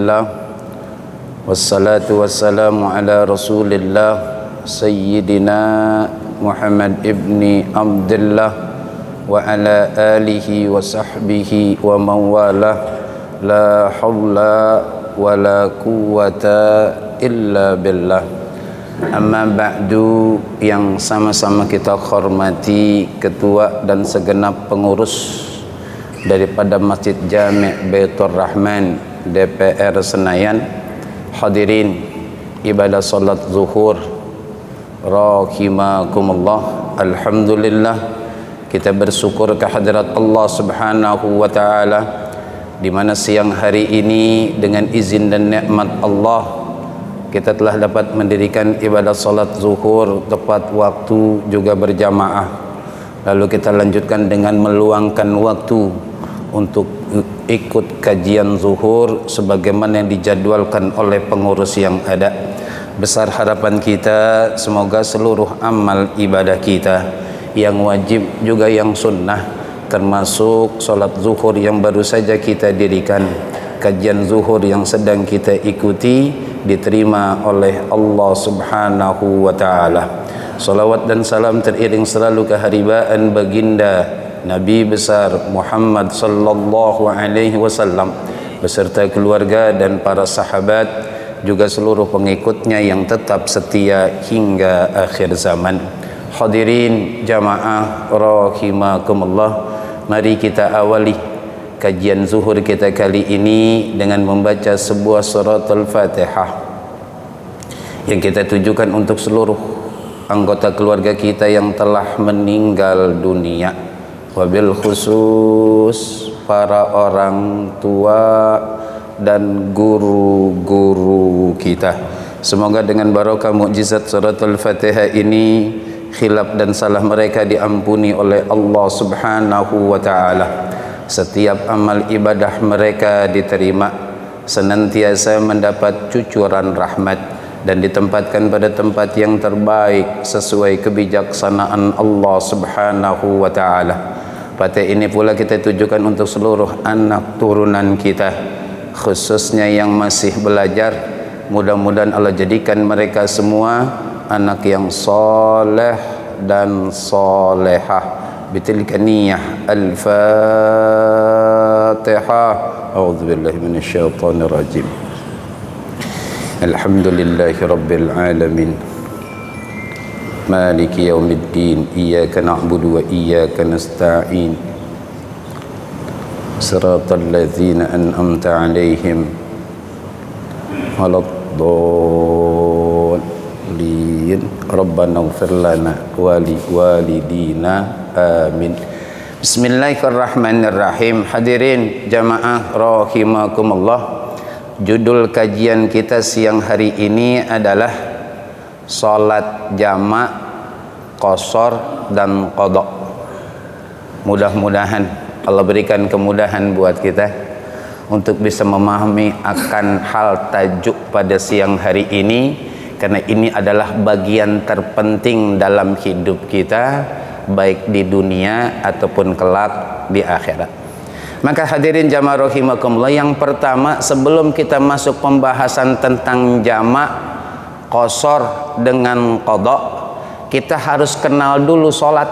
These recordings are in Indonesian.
Alhamdulillah, wassalatu wassalamu ala Rasulillah Sayyidina Muhammad ibni Abdullah wa ala alihi wa sahbihi wa mawalah. La hawla wa la quwata illa billah. Amma ba'du, yang sama-sama kita hormati ketua dan segenap pengurus daripada Masjid Jami' Baitur Rahman DPR Senayan, hadirin ibadah salat zuhur rahimakumullah. Alhamdulillah, kita bersyukur kehadirat Allah Subhanahu wa taala di mana siang hari ini dengan izin dan nikmat Allah kita telah dapat mendirikan ibadah salat zuhur tepat waktu juga berjamaah. Lalu kita lanjutkan dengan meluangkan waktu untuk ikut kajian zuhur sebagaimana yang dijadwalkan oleh pengurus yang ada. Besar harapan kita semoga seluruh amal ibadah kita yang wajib juga yang sunnah, termasuk solat zuhur yang baru saja kita dirikan, kajian zuhur yang sedang kita ikuti, diterima oleh Allah Subhanahu wa ta'ala. Salawat dan salam teriring selalu keharibaan baginda Nabi besar Muhammad sallallahu alaihi wasallam beserta keluarga dan para sahabat, juga seluruh pengikutnya yang tetap setia hingga akhir zaman. Hadirin jamaah rahimakumullah, mari kita awali kajian zuhur kita kali ini dengan membaca sebuah surat Al-Fatihah yang kita tujukan untuk seluruh anggota keluarga kita yang telah meninggal dunia, wabil khusus para orang tua dan guru-guru kita. Semoga dengan barokah mukjizat surat Al-Fatihah ini khilaf dan salah mereka diampuni oleh Allah Subhanahu wa ta'ala. Setiap amal ibadah mereka diterima, senantiasa mendapat cucuran rahmat dan ditempatkan pada tempat yang terbaik sesuai kebijaksanaan Allah Subhanahu wa ta'ala. Pada ini pula kita tujukan untuk seluruh anak turunan kita, khususnya yang masih belajar. Mudah-mudahan Allah jadikan mereka semua anak yang soleh dan solehah. Bitilka niyah. Al-Fatihah. A'udzubillahi minasyaitonir rajim. Alhamdulillahi rabbil alamin, maliki yaumiddin, iyyaka na'budu wa iyyaka nasta'in, siratal ladzina an'amta 'alaihim waladdallin. Rabbana ighfir lana wa liwalidina amin. Bismillahirrahmanirrahim. Hadirin jamaah rahimakumullah, judul kajian kita siang hari ini adalah salat jamak, qasar dan qada. Mudah-mudahan Allah berikan kemudahan buat kita untuk bisa memahami akan hal tajuk pada siang hari ini, karena ini adalah bagian terpenting dalam hidup kita, baik di dunia ataupun kelak di akhirat. Maka hadirin jamaah rahimakumullah, yang pertama sebelum kita masuk pembahasan tentang jamak, qasar dengan qada, kita harus kenal dulu solat.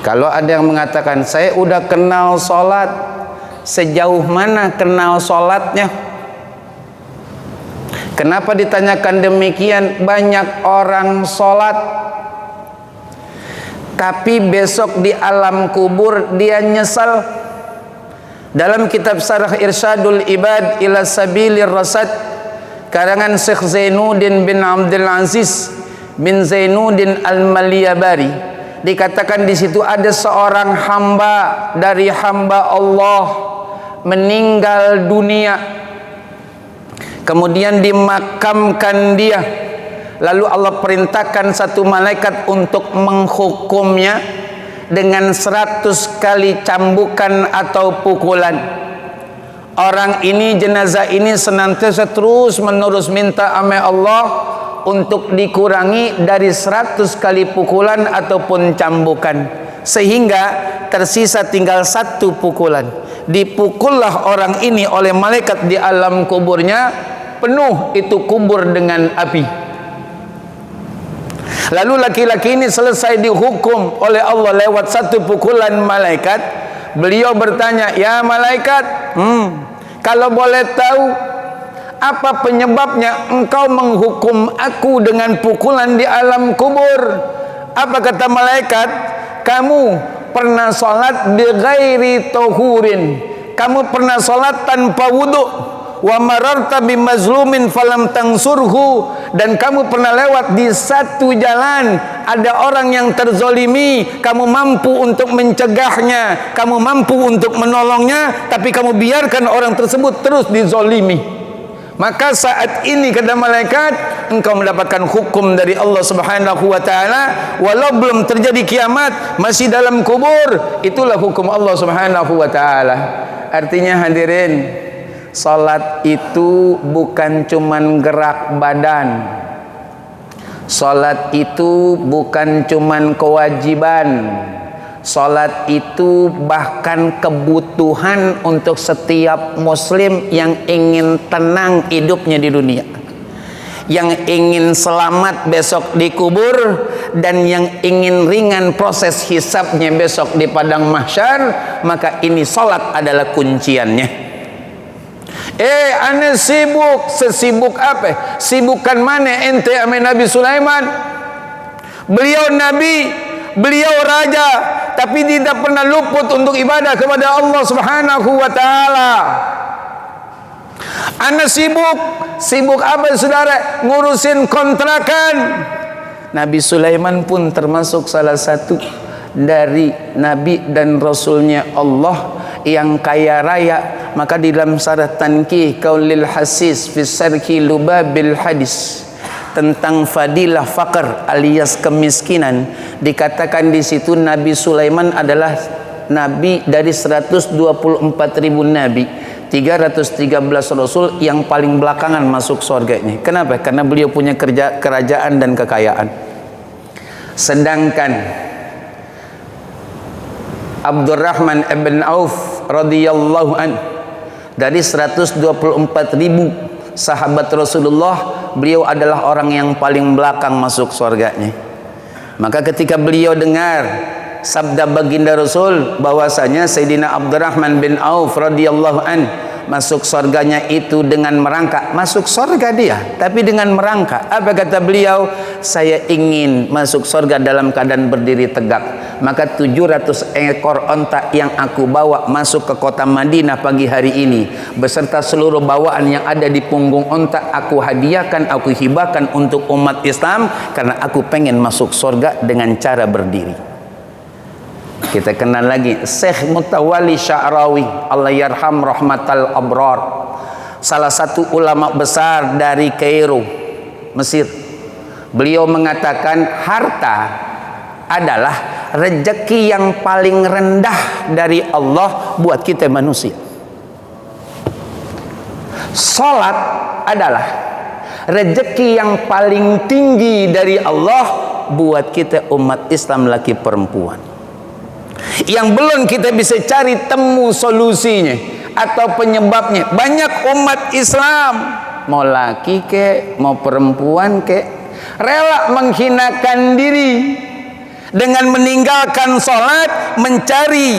Kalau ada yang mengatakan saya udah kenal solat, sejauh mana kenal solatnya? Kenapa ditanyakan demikian? Banyak orang solat tapi besok di alam kubur dia nyesal. Dalam kitab Syarah Irsyadul Ibad ila Sabilir Rasyad karangan Syekh Zainuddin bin Abdul Aziz bin Zainuddin Al-Maliyabari, dikatakan di situ ada seorang hamba dari hamba Allah meninggal dunia, kemudian dimakamkan dia. Lalu Allah perintahkan satu malaikat untuk menghukumnya dengan 100 kali cambukan atau pukulan. Orang ini, jenazah ini senantiasa terus menerus minta sama Allah untuk dikurangi dari 100 kali pukulan ataupun cambukan, sehingga tersisa tinggal 1 pukulan. dipukullah orang ini oleh malaikat di alam kuburnya, penuh itu kubur dengan api. Lalu laki-laki ini selesai dihukum oleh Allah lewat satu pukulan malaikat. Beliau bertanya, ya malaikat, kalau boleh tahu apa penyebabnya engkau menghukum aku dengan pukulan di alam kubur? Apa kata malaikat? Kamu pernah sholat bi ghairi tahurin, kamu pernah sholat tanpa wudu. Wa mararta bi mazlumin falam tangsurhu, dan kamu pernah lewat di satu jalan ada orang yang terzolimi, kamu mampu untuk mencegahnya, kamu mampu untuk menolongnya, tapi kamu biarkan orang tersebut terus dizolimi. Maka saat ini kata malaikat, engkau mendapatkan hukum dari Allah Subhanahu wa taala, walau belum terjadi kiamat, masih dalam kubur, itulah hukum Allah Subhanahu wa taala. Artinya hadirin, salat itu bukan cuman gerak badan. Salat itu bukan cuman kewajiban. Salat itu bahkan kebutuhan untuk setiap muslim yang ingin tenang hidupnya di dunia, yang ingin selamat besok di kubur, dan yang ingin ringan proses hisabnya besok di padang mahsyar. Maka ini salat adalah kunciannya. Ane sibuk, sesibuk apa? Sibukan mana ente ame Nabi Sulaiman? Beliau nabi, beliau raja, tapi tidak pernah luput untuk ibadah kepada Allah Subhanahu wa taala. Ane sibuk apa saudara? Ngurusin kontrakan. Nabi Sulaiman pun termasuk salah satu dari nabi dan rasulnya Allah yang kaya raya. Maka di dalam syarah Tanqih Qaulil Hasis fi Sarhi Lubabil Hadis tentang fadilah faqr alias kemiskinan, dikatakan di situ Nabi Sulaiman adalah nabi dari 124.000 nabi, 313 rasul yang paling belakangan masuk surganya. Kenapa? Karena beliau punya kerajaan dan kekayaan. Sedangkan Abdurrahman ibn Auf radhiyallahu an, dari 124.000 sahabat Rasulullah, beliau adalah orang yang paling belakang masuk surganya. Maka ketika beliau dengar sabda baginda Rasul bahwasanya Sayyidina Abdurrahman bin Auf radhiyallahu an masuk surganya itu dengan merangkak, masuk surga dia tapi dengan merangkak. Apa kata beliau? Saya ingin masuk surga dalam keadaan berdiri tegak. Maka 700 ekor onta yang aku bawa masuk ke kota Madinah pagi hari ini, beserta seluruh bawaan yang ada di punggung onta, aku hadiahkan, aku hibahkan untuk umat Islam, karena aku pengen masuk surga dengan cara berdiri. Kita kenal lagi Syekh Mutawalli Sya'rawi, Allah yarham rahmatal abrar, salah satu ulama besar dari Kairo, Mesir. Beliau mengatakan harta adalah rezeki yang paling rendah dari Allah buat kita manusia. Salat adalah rezeki yang paling tinggi dari Allah buat kita umat Islam laki perempuan, yang belum kita bisa cari temu solusinya atau penyebabnya. Banyak umat Islam, mau laki ke mau perempuan ke, rela menghinakan diri dengan meninggalkan sholat, mencari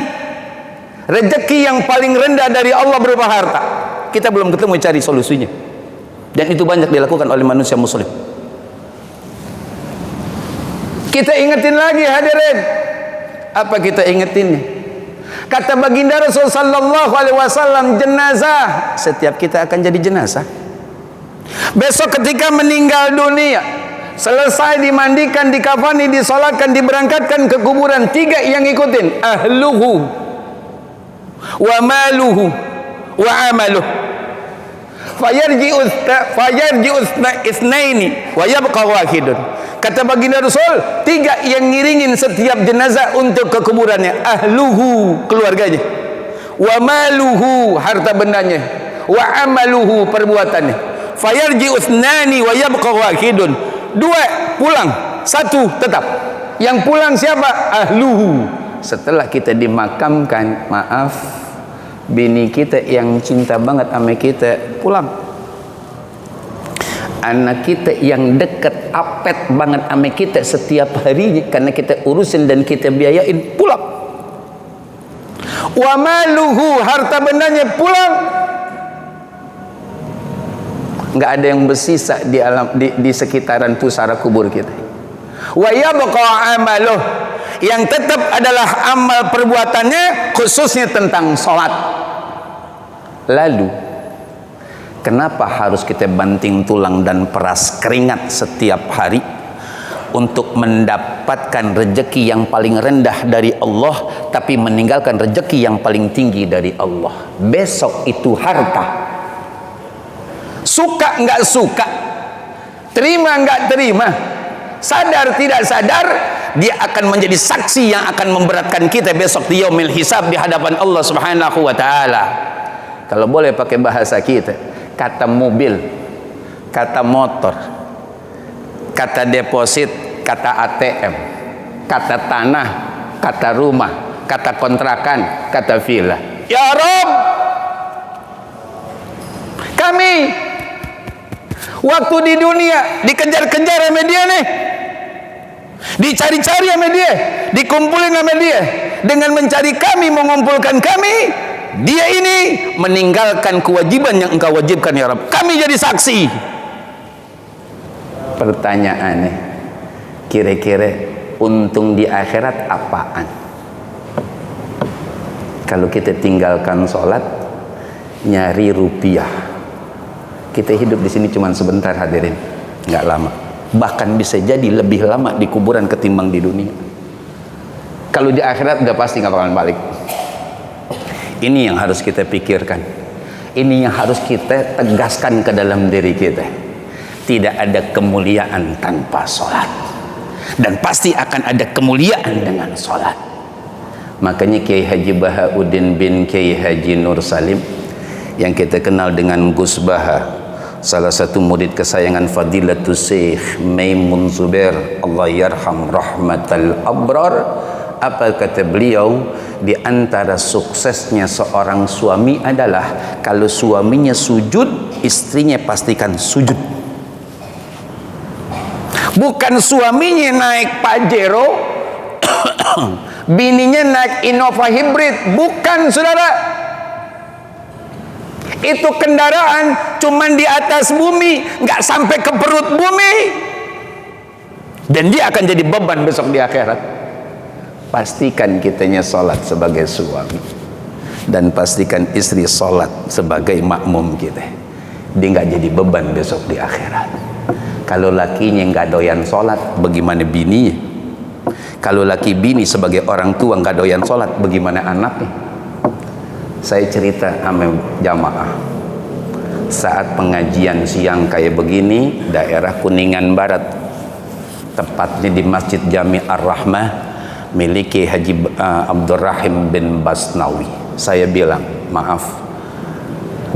rezeki yang paling rendah dari Allah berupa harta. Kita belum ketemu cari solusinya, dan itu banyak dilakukan oleh manusia muslim. Kita ingetin lagi hadirin, apa kita ingetinnya? Kata baginda Rasul sallallahu alaihi wasallam, jenazah, setiap kita akan jadi jenazah. Besok ketika meninggal dunia, selesai dimandikan, dikafani, disolatkan, diberangkatkan ke kuburan, tiga yang ngikutin: ahluhu wa maluhu wa amaluh. Fayarji'u itsnaini wa yabqa wahidun. Kata baginda Rasul, tiga yang ngiringin setiap jenazah untuk ke kuburannya: ahluhu, keluarganya; wa maluhu, harta bendanya; wa amaluhu, perbuatannya. Fayarji'u itsnani wa yabqa wahidun. Dua pulang, satu tetap. Yang pulang siapa? Ahluhu. Setelah kita dimakamkan, maaf, bini kita yang cinta banget sama kita pulang, anak kita yang dekat apet banget sama kita setiap harinya karena kita urusin dan kita biayain pulang, wa maluhu, harta bendanya pulang, nggak ada yang bersisa di alam di sekitaran pusara kubur kita. Wa yabqa amaluh, yang tetap adalah amal perbuatannya khususnya tentang sholat. Lalu kenapa harus kita banting tulang dan peras keringat setiap hari untuk mendapatkan rezeki yang paling rendah dari Allah tapi meninggalkan rezeki yang paling tinggi dari Allah? Besok itu harta, suka nggak suka, terima nggak terima, sadar tidak sadar, dia akan menjadi saksi yang akan memberatkan kita besok di yaumil hisab di hadapan Allah Subhanahu wa taala. Kalau boleh pakai bahasa kita, kata mobil, kata motor, kata deposit, kata ATM, kata tanah, kata rumah, kata kontrakan, kata villa. Ya Rabb, kami waktu di dunia dikejar-kejar sama dia nih, dicari-cari sama dia, dikumpulin sama dia, dengan mencari kami, mengumpulkan kami, dia ini meninggalkan kewajiban yang engkau wajibkan ya Rabb. Kami jadi saksi. Pertanyaannya, kira-kira untung di akhirat apaan? Kalau kita tinggalkan sholat, nyari rupiah. Kita hidup di sini cuma sebentar hadirin, nggak lama. Bahkan bisa jadi lebih lama di kuburan ketimbang di dunia. Kalau di akhirat udah pasti nggak bakalan balik. Ini yang harus kita pikirkan. Ini yang harus kita tegaskan ke dalam diri kita. Tidak ada kemuliaan tanpa sholat, dan pasti akan ada kemuliaan dengan sholat. Makanya Kiai Haji Bahauddin bin Kiai Haji Nur Salim yang kita kenal dengan Gus Baha, salah satu murid kesayangan Fadilatul Syekh Maimun Zubair, Allah yarham rahmatal abrar. Apa kata beliau? Di antara suksesnya seorang suami adalah kalau suaminya sujud, istrinya pastikan sujud. Bukan suaminya naik Pajero bininya naik Innova hybrid, bukan saudara. Itu kendaraan cuman di atas bumi, nggak sampai ke perut bumi, dan dia akan jadi beban besok di akhirat. Pastikan kitanya sholat sebagai suami, dan pastikan istri sholat sebagai makmum kita. Dia nggak jadi beban besok di akhirat. Kalau lakinya nggak doyan sholat, bagaimana bininya? Kalau laki bini sebagai orang tua nggak doyan sholat, bagaimana anaknya? Saya cerita sama jamaah saat pengajian siang kayak begini, daerah Kuningan Barat, tepatnya di Masjid Jami Ar-Rahmah miliki Haji Abdurrahim bin Basnawi. Saya bilang, maaf,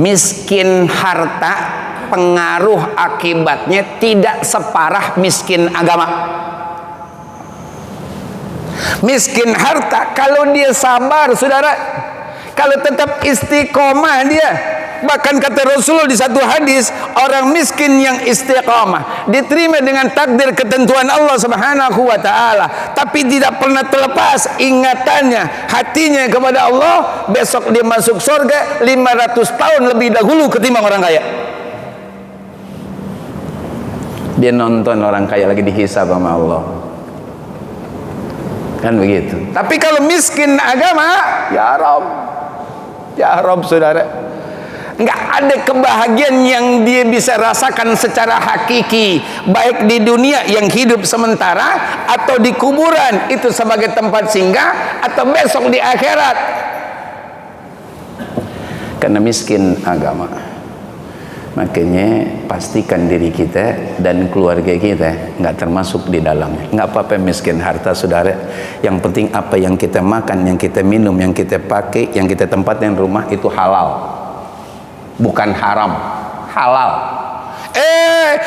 miskin harta pengaruh akibatnya tidak separah miskin agama. Miskin harta kalau dia sabar saudara, kalau tetap istiqomah dia, bahkan kata Rasulullah di satu hadis, orang miskin yang istiqamah diterima dengan takdir ketentuan Allah Subhanahu wa taala, tapi tidak pernah terlepas ingatannya, hatinya kepada Allah, besok dia masuk surga 500 tahun lebih dahulu ketimbang orang kaya. Dia nonton orang kaya lagi dihisab sama Allah, kan begitu. Tapi kalau miskin agama, ya Rabb, ya Rabb saudara, nggak ada kebahagiaan yang dia bisa rasakan secara hakiki, baik di dunia yang hidup sementara atau di kuburan itu sebagai tempat singgah, atau besok di akhirat. Karena miskin agama. Makanya pastikan diri kita dan keluarga kita nggak termasuk di dalamnya. Nggak apa-apa miskin harta saudara, yang penting apa yang kita makan, yang kita minum, yang kita pakai, yang kita tempatin rumah itu halal, bukan haram, halal.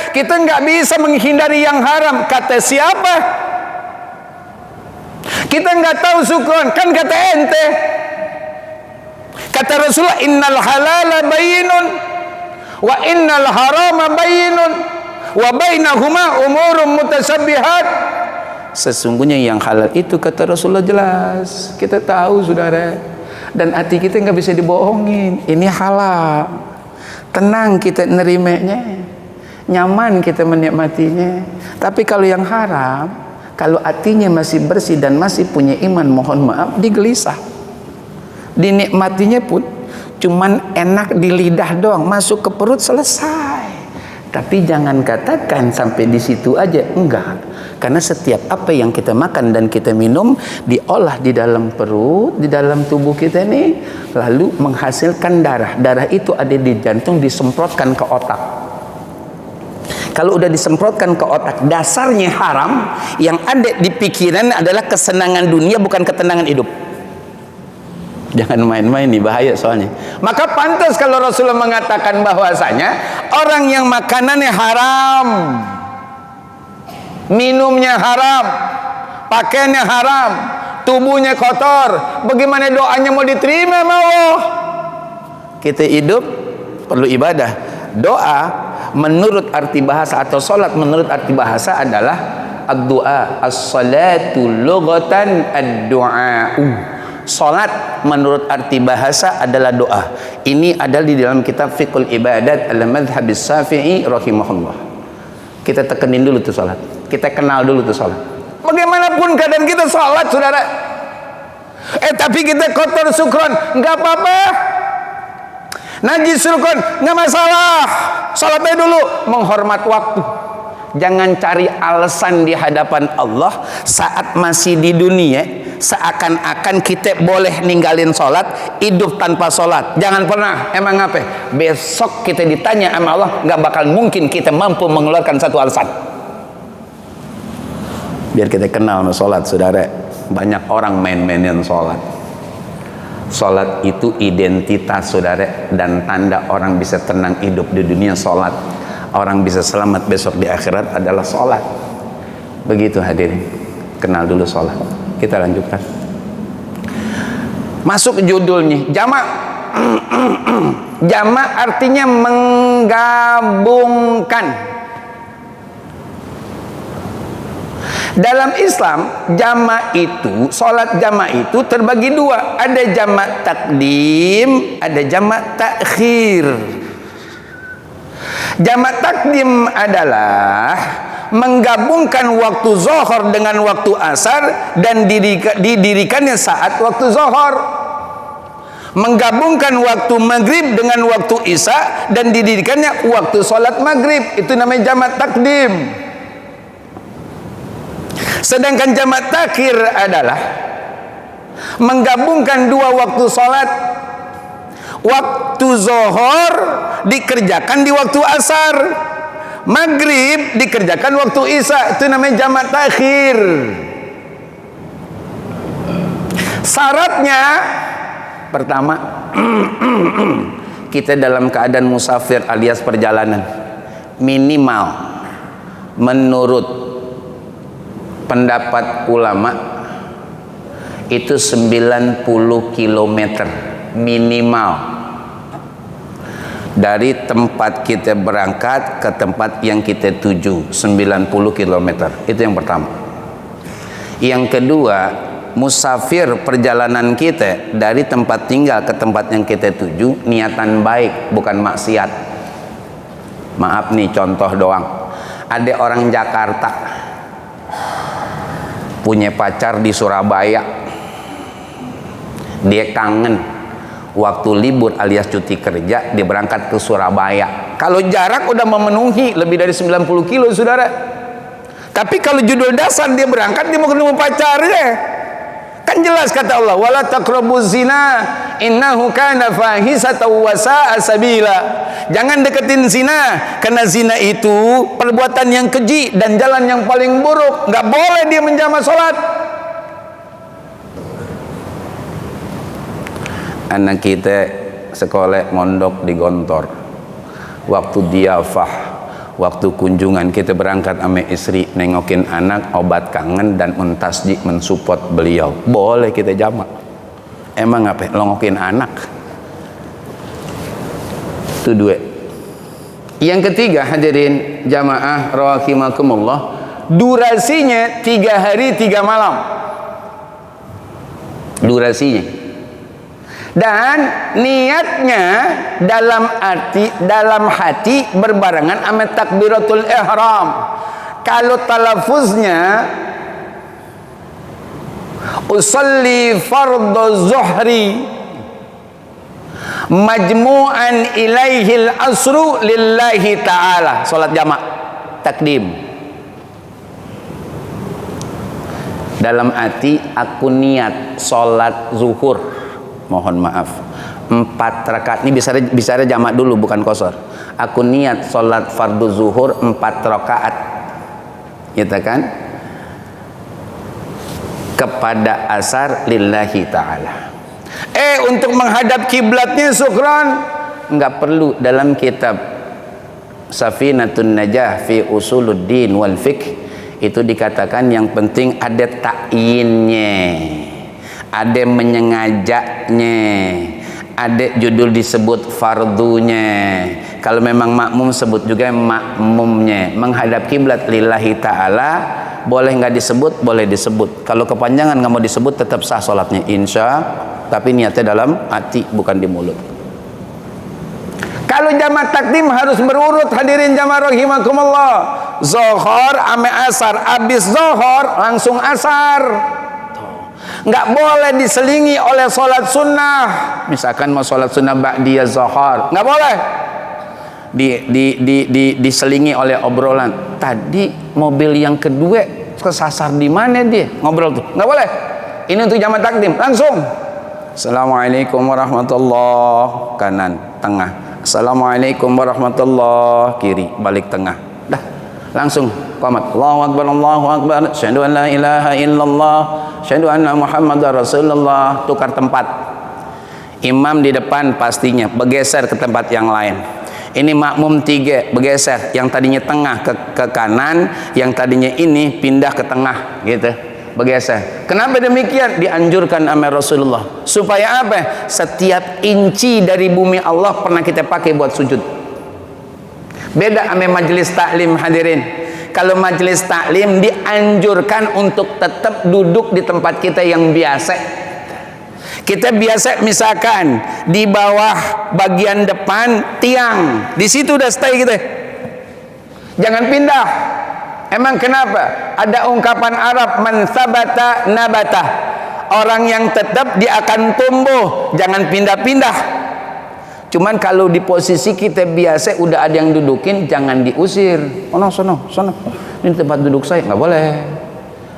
Kita nggak bisa menghindari yang haram. Kata siapa? Kita nggak tahu syukuran, kan kata ente. Kata Rasulullah, innal halala bayyinun wa innal harama bayyinun wa bainahuma umurun mutasabbihat. Sesungguhnya yang halal itu, kata Rasulullah, jelas, kita tahu saudara, dan hati kita nggak bisa dibohongin. Ini halal, tenang kita nerimanya, nyaman kita menikmatinya. Tapi kalau yang haram, kalau hatinya masih bersih dan masih punya iman, mohon maaf, digelisah. Dinikmatinya pun cuman enak di lidah doang, masuk ke perut selesai. Tapi jangan katakan sampai di situ aja, enggak. Karena setiap apa yang kita makan dan kita minum diolah di dalam perut, di dalam tubuh kita ini, lalu menghasilkan darah. Darah itu ada di jantung, disemprotkan ke otak. Kalau udah disemprotkan ke otak, dasarnya haram. Yang ada di pikiran adalah kesenangan dunia, bukan ketenangan hidup. Jangan main-main nih, bahaya soalnya. Maka pantas kalau Rasulullah mengatakan bahwasanya orang yang makanannya haram, minumnya haram, pakaiannya haram, tubuhnya kotor, bagaimana doanya mau diterima sama Allah? Kita hidup perlu ibadah. Doa menurut arti bahasa atau salat menurut arti bahasa adalah ad-du'a. As-salatu lughatan ad-du'a'u. Salat menurut arti bahasa adalah doa. Ini adalah di dalam kitab Fiqhul Ibadat al-Madhhab as-Syafi'i rahimahullah. Kita tekenin dulu tuh salat. Kita kenal dulu tuh salat. Bagaimanapun keadaan kita salat, saudara. Tapi kita kotor sukron, enggak apa-apa. Najis sukron, enggak masalah. Salatnya dulu, menghormat waktu. Jangan cari alasan di hadapan Allah saat masih di dunia, seakan-akan kita boleh ninggalin sholat, hidup tanpa sholat. Jangan pernah. Emang apa? Besok kita ditanya sama Allah, nggak bakal mungkin kita mampu mengeluarkan satu alasan. Biar kita kenal sama sholat, saudara. Banyak orang main-mainin sholat. Sholat itu identitas, saudara, dan tanda orang bisa tenang hidup di dunia. Sholat, orang bisa selamat besok di akhirat adalah sholat. Begitu hadirin, kenal dulu sholat. Kita lanjutkan. Masuk judulnya, jamak. Jamak artinya menggabungkan. Dalam Islam, jamak itu, sholat jamak itu terbagi dua. Ada jamak takdim, ada jamak takhir. Jamak takdim adalah menggabungkan waktu zuhur dengan waktu asar dan didirikannya saat waktu zuhur. Menggabungkan waktu maghrib dengan waktu isya dan didirikannya waktu sholat maghrib. Itu namanya jamak takdim. Sedangkan jamak takhir adalah menggabungkan dua waktu sholat. Waktu zuhur dikerjakan di waktu asar, maghrib dikerjakan waktu isya. Itu namanya jamak takhir. Syaratnya pertama, kita dalam keadaan musafir alias perjalanan, minimal menurut pendapat ulama itu 90 km minimal dari tempat kita berangkat ke tempat yang kita tuju. 90 km itu yang pertama. Yang kedua, musafir perjalanan kita dari tempat tinggal ke tempat yang kita tuju niatan baik, bukan maksiat. Maaf nih, contoh doang. Ada orang Jakarta punya pacar di Surabaya, dia kangen, waktu libur alias cuti kerja dia berangkat ke Surabaya. Kalau jarak udah memenuhi lebih dari 90 kilo, saudara. Tapi kalau judul dasar dia berangkat, dia mau ketemu pacarnya, kan jelas kata Allah, wala taqrabuz zina innahu kana fahisatan wa sa'a sabila. Jangan deketin zina, karena zina itu perbuatan yang keji dan jalan yang paling buruk. Nggak boleh dia menjama sholat. Anak kita sekolah mondok di Gontor, waktu diafah, waktu kunjungan kita berangkat sama istri nengokin anak, obat kangen dan mentasjid mensupport beliau, boleh kita jamak. Emang apa? Longokin anak Itu dua. Yang ketiga, hadirin jamaah rahimakumullah, durasinya 3 hari 3 malam. Durasinya. Dan niatnya dalam hati berbarengan sama takbiratul ihram. Kalau talafuznya usalli fardhu zuhri majmu'an ilaihil asru lillahi ta'ala, salat jamak takdim. Dalam hati aku niat salat zuhur, mohon maaf 4 rakaat. Ini bisa jamak dulu, bukan qasar. Aku niat salat fardu zuhur 4 rakaat, gitu kan, kepada asar lillahi ta'ala. Untuk menghadap kiblatnya syukran, enggak perlu. Dalam kitab Safinatun Najah fi Usuluddin wal Fiqh itu dikatakan yang penting ada ta'yinnya, ada menyengajaknya, ada judul disebut fardunya. Kalau memang makmum sebut juga makmumnya. Menghadap kiblat lillahi ta'ala boleh nggak disebut, boleh disebut. Kalau kepanjangan nggak mau disebut tetap sah sholatnya insya, tapi niatnya dalam hati bukan di mulut. Kalau jamak takdim harus berurut, hadirin jamaah rahimakumullah. Zuhur ame asar, habis zuhur langsung asar. Nggak boleh diselingi oleh sholat sunnah. Misalkan mau sholat sunnah ba'diyah zuhur, nggak boleh diselingi oleh obrolan. Tadi mobil yang kedua kesasar di mana dia ngobrol tuh, nggak boleh. Ini untuk jamak takdim, langsung assalamualaikum warahmatullah, kanan tengah, assalamualaikum warahmatullah, kiri balik tengah, dah langsung qamat, Allahu akbar Allahu akbar, asyhadu an la ilaha illallah, asyhadu anna muhammadar rasulullah. Tukar tempat, imam di depan pastinya bergeser ke tempat yang lain. Ini makmum 3 bergeser, yang tadinya tengah ke kanan, yang tadinya ini pindah ke tengah, gitu, bergeser. Kenapa demikian? Dianjurkan sama Rasulullah. Supaya apa? Setiap inci dari bumi Allah pernah kita pakai buat sujud. Beda sama majelis taklim, hadirin. Kalau majelis taklim dianjurkan untuk tetap duduk di tempat kita yang biasa. Kita biasa misalkan di bawah bagian depan tiang, di situ udah stay kita. Jangan pindah. Emang kenapa? Ada ungkapan Arab, man sabata nabata. Orang yang tetap dia akan tumbuh, jangan pindah-pindah. Cuman kalau di posisi kita biasa udah ada yang dudukin, jangan diusir. Oh no, sono. Ini tempat duduk saya, nggak boleh.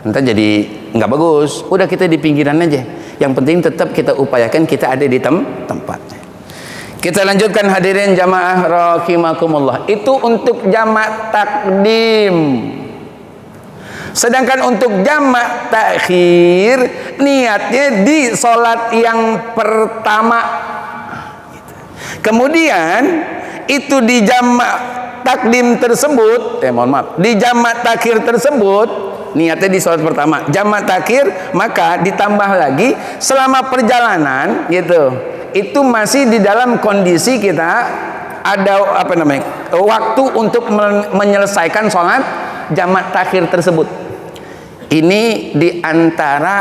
Entah jadi nggak bagus. Udah kita di pinggiran aja. Yang penting tetap kita upayakan kita ada di tempatnya. Kita lanjutkan, hadirin jamaah rahimakumullah. Itu untuk jamak takdim. Sedangkan untuk jamak takhir, niatnya di sholat yang pertama. Kemudian itu di jamak takdim tersebut, mohon maaf, di jamak takhir tersebut niatnya di sholat pertama, jamak takhir, maka ditambah lagi selama perjalanan, gitu. Itu masih di dalam kondisi kita ada waktu untuk menyelesaikan sholat jamak takhir tersebut. Ini diantara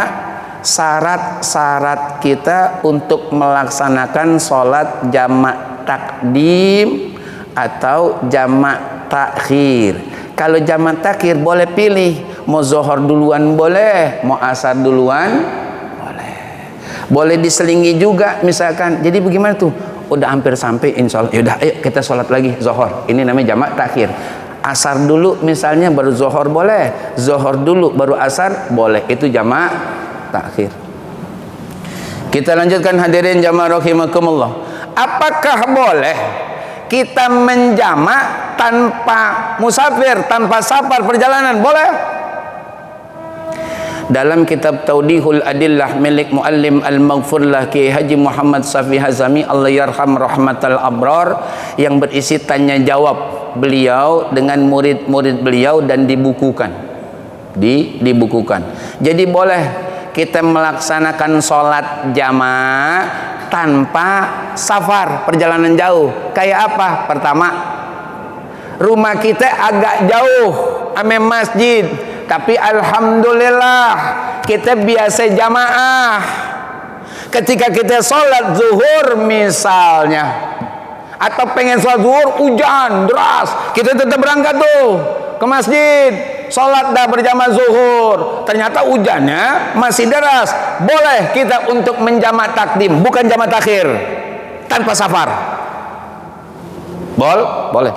syarat-syarat kita untuk melaksanakan sholat jamak takdim atau jamak takhir. Kalau jamak takhir boleh pilih, mau zuhur duluan boleh, mau asar duluan boleh. Boleh diselingi juga misalkan. Jadi bagaimana tuh? Udah hampir sampai insya Allah, yaudah ayo kita sholat lagi zuhur. Ini namanya jamak takhir. Asar dulu misalnya baru zuhur boleh, zuhur dulu baru asar boleh. Itu jamak takhir. Kita lanjutkan, hadirin jamaah rahimakumullah. Apakah boleh kita menjamak tanpa musafir, tanpa safar perjalanan? Boleh. Dalam kitab Tawdihul Adillah milik Muallim Al-Maghfurlah Kiai Haji Muhammad Safi Hazami Allah yarham rahmatal abrar, yang berisi tanya jawab beliau dengan murid-murid beliau dan dibukukan. Dibukukan. Jadi boleh kita melaksanakan sholat jamaah tanpa safar, perjalanan jauh. Kayak apa? Pertama, rumah kita agak jauh ame masjid, tapi alhamdulillah kita biasa jamaah. Ketika kita sholat zuhur misalnya, atau pengen sholat zuhur hujan deras, kita tetap berangkat tuh ke masjid, sholat dah berjamaah zuhur. Ternyata hujannya masih deras, boleh kita untuk menjamak takdim, bukan jamak takhir, tanpa safar. Boleh.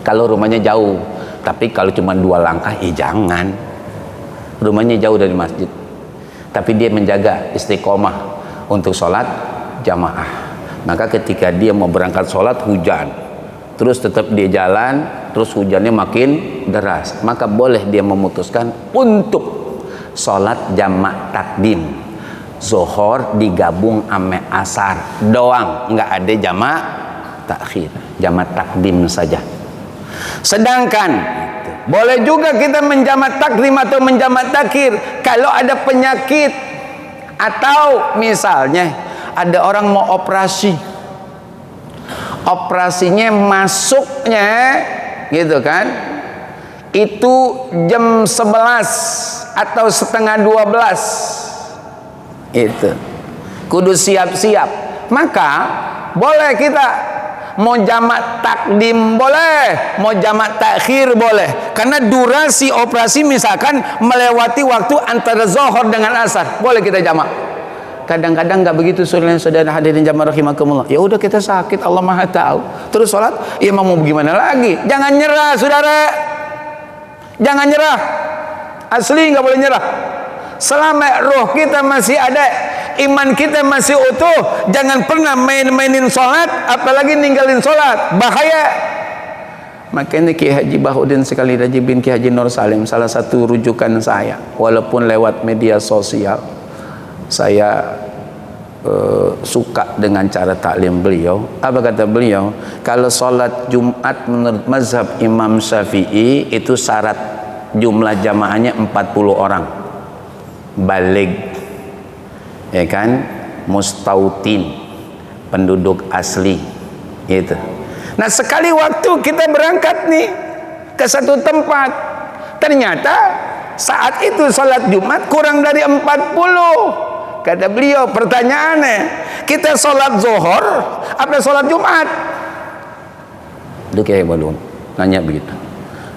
Kalau rumahnya jauh. Tapi kalau cuma 2 langkah, jangan. Rumahnya jauh dari masjid, tapi dia menjaga istiqomah untuk sholat jamaah. Maka ketika dia mau berangkat sholat hujan, terus tetap dia jalan, terus hujannya makin deras, maka boleh dia memutuskan untuk sholat jamak takdim. Zuhur digabung ame asar doang, nggak ada jamak takhir, jamak takdim saja. Sedangkan boleh juga kita menjamak takdim atau menjamak takhir kalau ada penyakit, atau misalnya ada orang mau operasi, operasinya masuknya gitu kan, itu jam 11 atau setengah 12, itu kudu siap-siap. Maka boleh kita mau jamak takdim boleh, mau jamak takhir boleh, karena durasi operasi misalkan melewati waktu antara zuhur dengan asar, boleh kita jamak. Kadang-kadang nggak begitu, saudara hadirin jamaah rahimakumullah. Ya udah, kita sakit, Allah Maha tahu, terus sholat, ya mau gimana lagi? Jangan nyerah, saudara, jangan nyerah, asli nggak boleh nyerah. Selama roh kita masih ada, iman kita masih utuh, jangan pernah main-mainin sholat, apalagi ninggalin sholat, bahaya. Makanya Ki Haji Bahudin sekali Raji bin Ki Haji Nur Salim, salah satu rujukan saya, walaupun lewat media sosial, saya suka dengan cara taklim beliau. Apa kata beliau? Kalau sholat Jumat menurut mazhab Imam Syafi'i itu syarat jumlah jamaahnya 40 orang, balig, ya kan, mustautin, penduduk asli, gitu. Nah, sekali waktu kita berangkat nih ke satu tempat, ternyata saat itu sholat Jumat kurang dari 40. Kata beliau, pertanyaannya, kita sholat zuhur apa sholat Jumat? Itu kayak belum nanya begitu.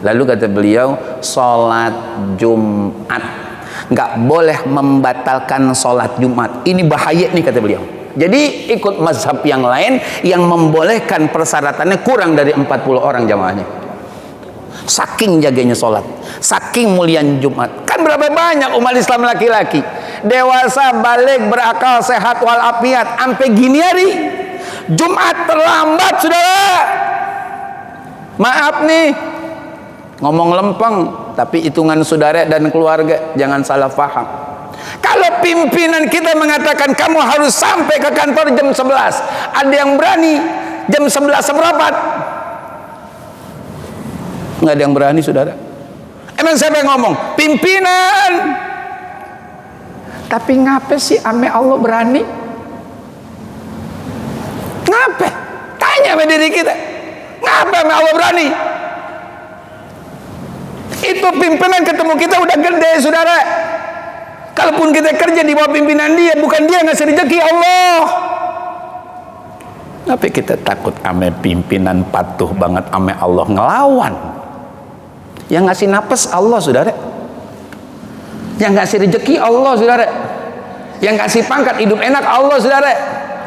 Lalu kata beliau, sholat Jumat, nggak boleh membatalkan sholat Jumat. Ini bahaya nih kata beliau. Jadi ikut mazhab yang lain yang membolehkan persyaratannya kurang dari 40 orang jamaahnya. Saking jaganya sholat, saking mulian Jumat. Kan berapa banyak umat Islam laki-laki dewasa, balik, berakal, sehat walafiat, sampai gini hari Jumat terlambat, saudara. Maaf nih ngomong lempeng, tapi hitungan saudara dan keluarga, jangan salah paham. Kalau pimpinan kita mengatakan kamu harus sampai ke kantor jam 11, ada yang berani jam 11 seperempat? Nggak ada yang berani, saudara. Emang siapa yang ngomong? Pimpinan. Tapi ngapa sih ame Allah berani? Ngapa? Tanya sama diri kita, ngapa ame Allah berani? Itu pimpinan ketemu kita udah gede, saudara. Kalaupun kita kerja di bawah pimpinan dia, bukan dia ngasih rezeki, Allah. Tapi kita takut ame pimpinan patuh banget ame Allah, ngelawan. Yang ngasih napas Allah, saudara. Yang ngasih rezeki Allah, saudara. Yang kasih pangkat hidup enak Allah, saudara.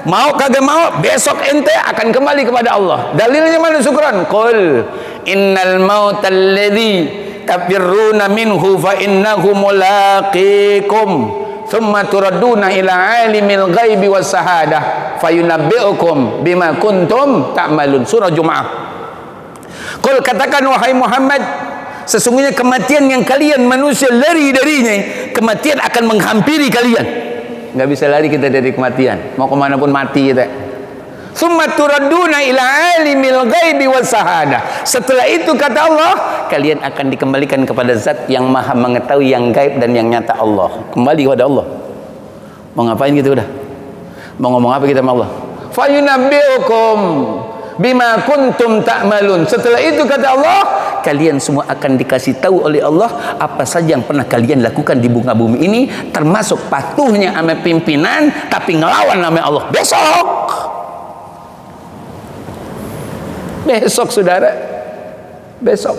Mau kagak mau, besok ente akan kembali kepada Allah. Dalilnya mana, syukran? Qul innal mautal ladzi tafirruna minhu fa innahu mulaqikum thumma turadduna ila alimil ghaibi was sahadah fayunabbi'ukum bima kuntum ta'malun. Surah Jumu'ah. Qul, katakan wahai Muhammad, sesungguhnya kematian yang kalian manusia lari darinya, kematian akan menghampiri kalian. Nggak bisa lari kita dari kematian, mau kemana pun mati kita. Summa turadduna ila alimil ghaibi was sahadah. Setelah itu kata Allah, kalian akan dikembalikan kepada zat yang maha mengetahui yang gaib dan yang nyata, Allah. Kembali kepada Allah. Mau ngapain gitu udah? Mau ngomong apa kita sama Allah? Fayunabbi'ukum bima kuntum ta'malun. Setelah itu kata Allah, kalian semua akan dikasih tahu oleh Allah apa saja yang pernah kalian lakukan di muka bumi ini, termasuk patuhnya sama pimpinan tapi ngelawan nama Allah. Besok saudara, besok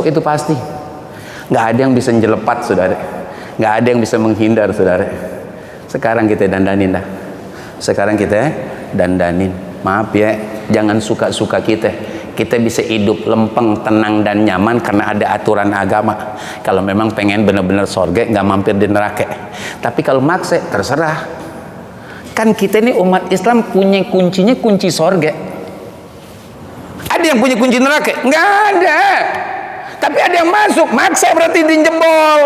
itu pasti. Nggak ada yang bisa njelepat saudara, nggak ada yang bisa menghindar saudara. Sekarang kita dandanin dah. Sekarang kita dandanin. Maaf ya, jangan suka-suka kita. Kita bisa hidup lempeng, tenang dan nyaman karena ada aturan agama. Kalau memang pengen benar-benar sorga, nggak mampir di neraka. Tapi kalau maksa, terserah. Kan kita ini umat Islam punya kuncinya, kunci sorga. Ada yang punya kunci neraka? Nggak ada. Tapi ada yang masuk, maksa berarti dijebol.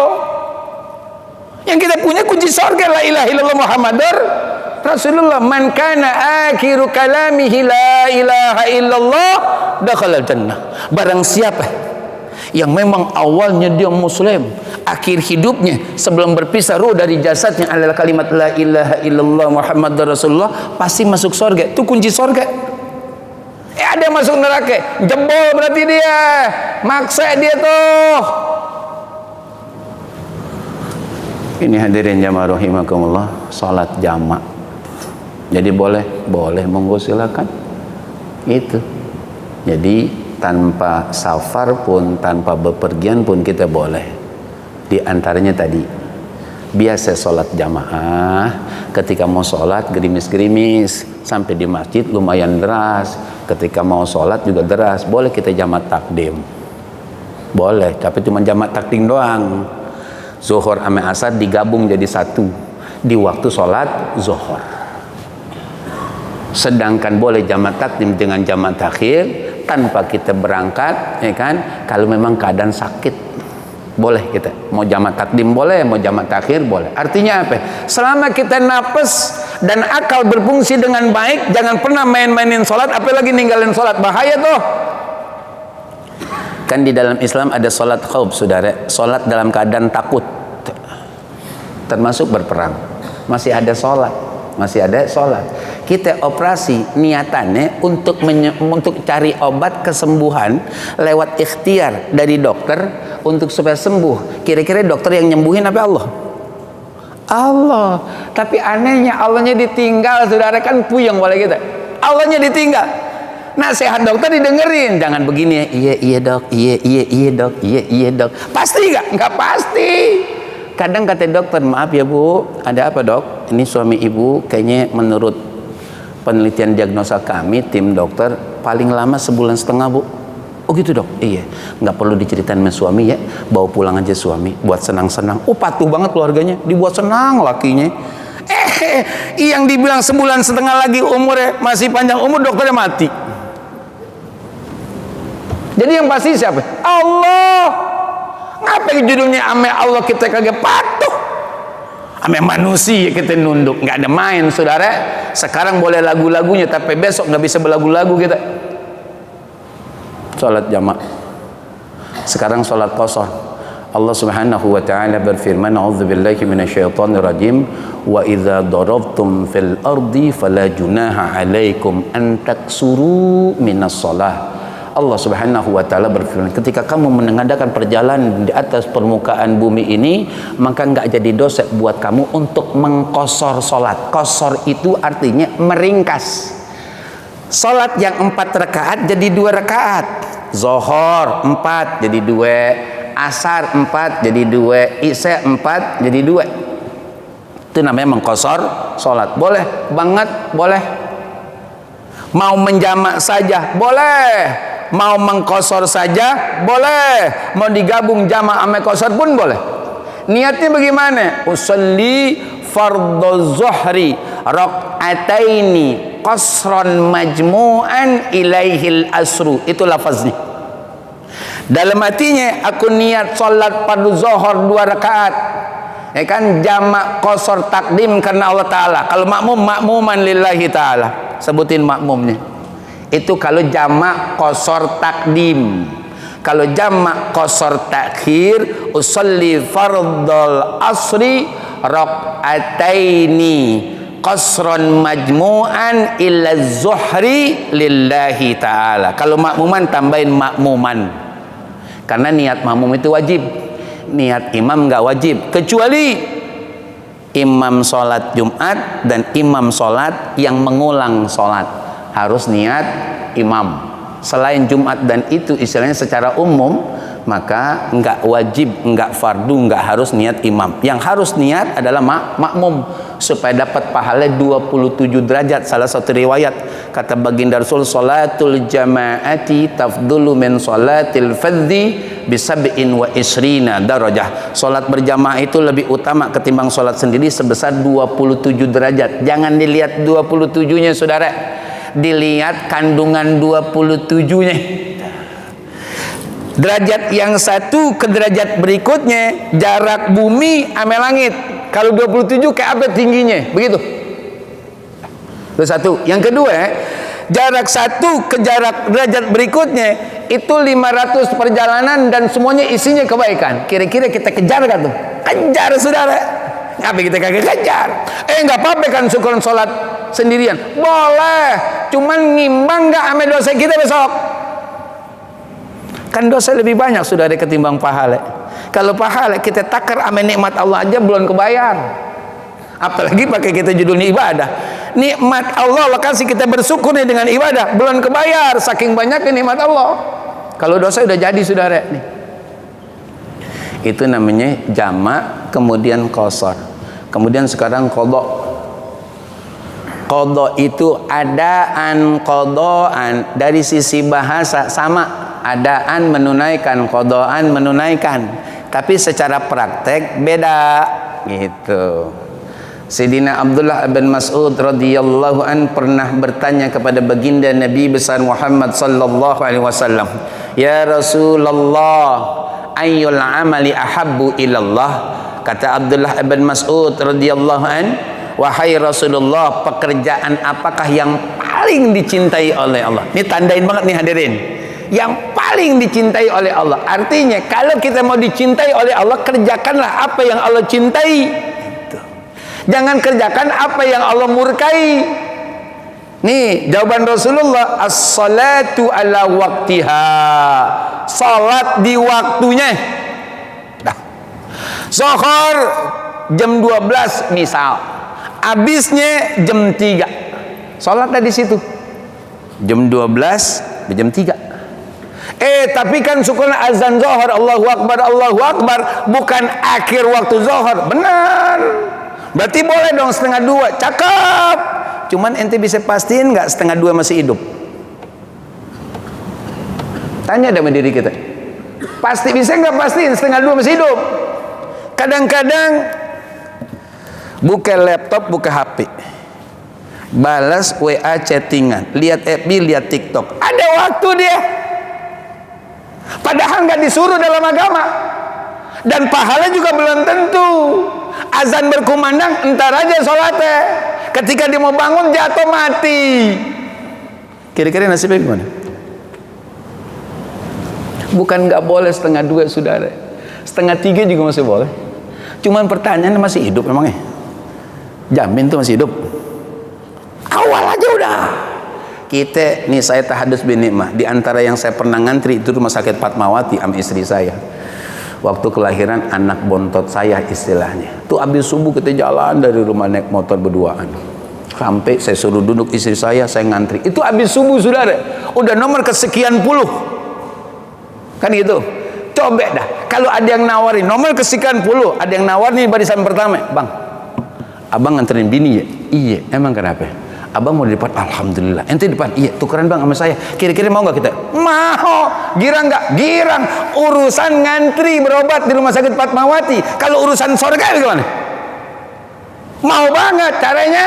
Yang kita punya kunci sorga, la ilaha illallah Muhammadur Rasulullah. Man kana akhiru kalamihi la ilaha illallah dakhala jannah. Barang siapa yang memang awalnya dia muslim, akhir hidupnya sebelum berpisah ruh dari jasadnya adalah kalimat la ilaha illallah Muhammadur Rasulullah, pasti masuk surga. Itu kunci surga. Ada yang masuk neraka, jebol berarti dia, maksa dia tuh. Ini hadirin jamaah rahimakumullah, salat jamak. Jadi boleh monggo silakan. Itu. Jadi tanpa safar pun, tanpa bepergian pun kita boleh. Di antaranya tadi, biasa sholat jamaah. Ketika mau sholat gerimis-gerimis, sampai di masjid lumayan deras. Ketika mau sholat juga deras. Boleh kita jamak takdim. Boleh, tapi cuma jamak takdim doang. Zuhur sama asar digabung jadi satu di waktu sholat zuhur. Sedangkan boleh jamak takdim dengan jamak takhir tanpa kita berangkat, ya kan? Kalau memang keadaan sakit, boleh kita mau jamak takdim boleh, mau jamak takhir boleh. Artinya apa? Selama kita napas dan akal berfungsi dengan baik, jangan pernah main-mainin sholat, apalagi ninggalin sholat, bahaya tuh. Kan di dalam Islam ada sholat khauf saudara, sholat dalam keadaan takut, termasuk berperang. Masih ada sholat. Kita operasi niatannya untuk cari obat kesembuhan lewat ikhtiar dari dokter untuk supaya sembuh. Kira-kira dokter yang nyembuhin apa Allah? Allah. Tapi anehnya Allahnya ditinggal saudara, kan puyeng boleh kita. Allahnya ditinggal. Nasihat dokter didengerin, jangan begini ya. Iya dok, iya dok. Pasti nggak pasti. Kadang kata dokter, maaf ya bu, ada apa dok? Ini suami ibu kayaknya menurut penelitian diagnosa kami tim dokter paling lama 1,5 bulan bu. Oh gitu dok? Iya. Nggak perlu diceritain sama suami ya, bawa pulang aja suami buat senang-senang. Oh patuh banget keluarganya, dibuat senang lakinya. Yang dibilang 1,5 bulan lagi umurnya masih panjang umur, dokternya mati. Jadi yang pasti siapa? Allah. Ngapain judulnya ame Allah kita kagak patuh? Ame manusia kita nunduk, nggak ada main saudara. Sekarang boleh lagu-lagunya, tapi besok nggak bisa berlagu-lagu kita. Salat jamak. Sekarang salat qasar. Allah Subhanahu wa taala berfirman, a'udzubillahi minasyaitonir rajim, wa idza darabtum fil ardi fala junaha 'alaikum an taksuru minas shalah. Allah Subhanahu wa taala berfirman, ketika kamu mengadakan perjalanan di atas permukaan bumi ini, maka enggak jadi dosa buat kamu untuk mengqasar salat. Qasar itu artinya meringkas. Salat yang 4 rakaat jadi 2 rakaat. Zuhur 4 jadi 2, asar 4 jadi 2, isya 4 jadi 2. Itu namanya mengqasar salat. Boleh banget, boleh. Mau menjamak saja boleh, mau mengqasar saja boleh, mau digabung jamak sama qasar pun boleh. Niatnya bagaimana? Usolli fardhu zuhri raq'ataini qasran majmu'an ilaihil asru. Itu lafaznya. Dalam hatinya aku niat salat fardu zuhur 2 rakaat. Ya kan, jamak qasar takdim karena Allah taala. Kalau makmum, makmuman lillahi taala. Sebutin makmumnya. Itu kalau jamak qasar takdim. Kalau jamak qasar takhir, usolli fardhal asri raq'ataini qasran majmu'an illa zuhri lillahi ta'ala. Kalau makmuman tambahin makmuman, karena niat makmum itu wajib, niat imam nggak wajib, kecuali imam sholat Jumat dan imam sholat yang mengulang sholat harus niat imam. Selain Jumat dan itu istilahnya secara umum, maka nggak wajib, nggak fardu, nggak harus niat imam. Yang harus niat adalah makmum supaya dapat pahala 27 derajat. Salah satu riwayat kata baginda Rasul, salatul jama'ati tafdulu min salatil fadhi bisab'in wa isrina darajah. Salat berjamaah itu lebih utama ketimbang salat sendiri sebesar 27 derajat. Jangan dilihat 27-nya saudara, dilihat kandungan 27-nya. Derajat yang satu ke derajat berikutnya jarak bumi ame langit. Kalau 27 kayak apa tingginya, begitu. Itu satu. Yang kedua, jarak satu ke jarak derajat berikutnya itu 500 perjalanan dan semuanya isinya kebaikan. Kira-kira kita kejar gak tuh? Kejar saudara. Ngapa kita kagak kejar? Nggak apa-apa kan syukuran sholat sendirian, boleh. Cuman ngimbang nggak ame dosa kita besok? Kan dosa lebih banyak saudara ketimbang pahala. Kalau pahala kita takar ame nikmat Allah aja belum kebayar, apalagi pakai kita judulnya ibadah. Nikmat Allah kasih kita bersyukur nih dengan ibadah belum kebayar, saking banyaknya nikmat Allah. Kalau dosa udah jadi saudara nih. Itu namanya jamak, kemudian qasar, kemudian sekarang qadha. Qadha itu adaan, qadhaan. Dari sisi bahasa sama, adaan menunaikan, qadhaan menunaikan, tapi secara praktek beda gitu. Sayyidina Abdullah bin Mas'ud radhiyallahu an pernah bertanya kepada baginda Nabi besar Muhammad sallallahu alaihi wasallam, "Ya Rasulullah, ayyul amali ahabbu ilallah?" Kata Abdullah bin Mas'ud radhiyallahu an, "Wahai Rasulullah, pekerjaan apakah yang paling dicintai oleh Allah?" Ini tandain banget nih hadirin. Yang paling dicintai oleh Allah. Artinya kalau kita mau dicintai oleh Allah, kerjakanlah apa yang Allah cintai. Gitu. Jangan kerjakan apa yang Allah murkai. Nih jawaban Rasulullah, as-salatu ala waktiha. Salat di waktunya. Dah. Zuhur jam 12 misal. Habisnya jam 3. Salatnya di situ. Jam 12 jam 3. Tapi kan syukur azan zuhur, Allahu Akbar, bukan akhir waktu zuhur. Benar. Berarti boleh dong 1:30. Cakep. Cuman ente bisa pastiin nggak 1:30 masih hidup? Tanya sama diri kita. Pasti bisa nggak pastiin 1:30 masih hidup? Kadang-kadang buka laptop, buka HP, balas WA chattingan, lihat FB, lihat TikTok. Ada waktu dia. Padahal nggak disuruh dalam agama, dan pahala juga belum tentu. Azan berkumandang, entar aja sholatnya. Ketika dia mau bangun jatuh mati. Kira-kira nasibnya gimana? Bukan nggak boleh 1:30 saudara, 2:30 juga masih boleh. Cuman pertanyaannya masih hidup memangnya? Jamin tuh masih hidup? Awal aja udah. Kita nih, saya tahadus bin nikmah, di antara yang saya pernah ngantri itu rumah sakit Fatmawati sama istri saya. Waktu kelahiran anak bontot saya istilahnya. Tuh habis subuh kita jalan dari rumah naik motor berduaan. Sampai saya suruh duduk istri saya ngantri. Itu habis subuh saudara. Udah nomor kesekian puluh. Kan gitu. Coba dah. Kalau ada yang nawarin nomor kesekian puluh, ada yang nawarin di barisan pertama, "Bang, abang nganterin bini ya?" "Iya." "Emang kenapa?" "Abang mau di depan." "Alhamdulillah." "Ente di depan?" "Iya." "Tukeran bang sama saya." "Kira-kira mau nggak kita?" "Mau." "Girang nggak?" "Girang." Urusan ngantri berobat di rumah sakit Fatmawati. Kalau urusan surga gimana? Mau banget. Caranya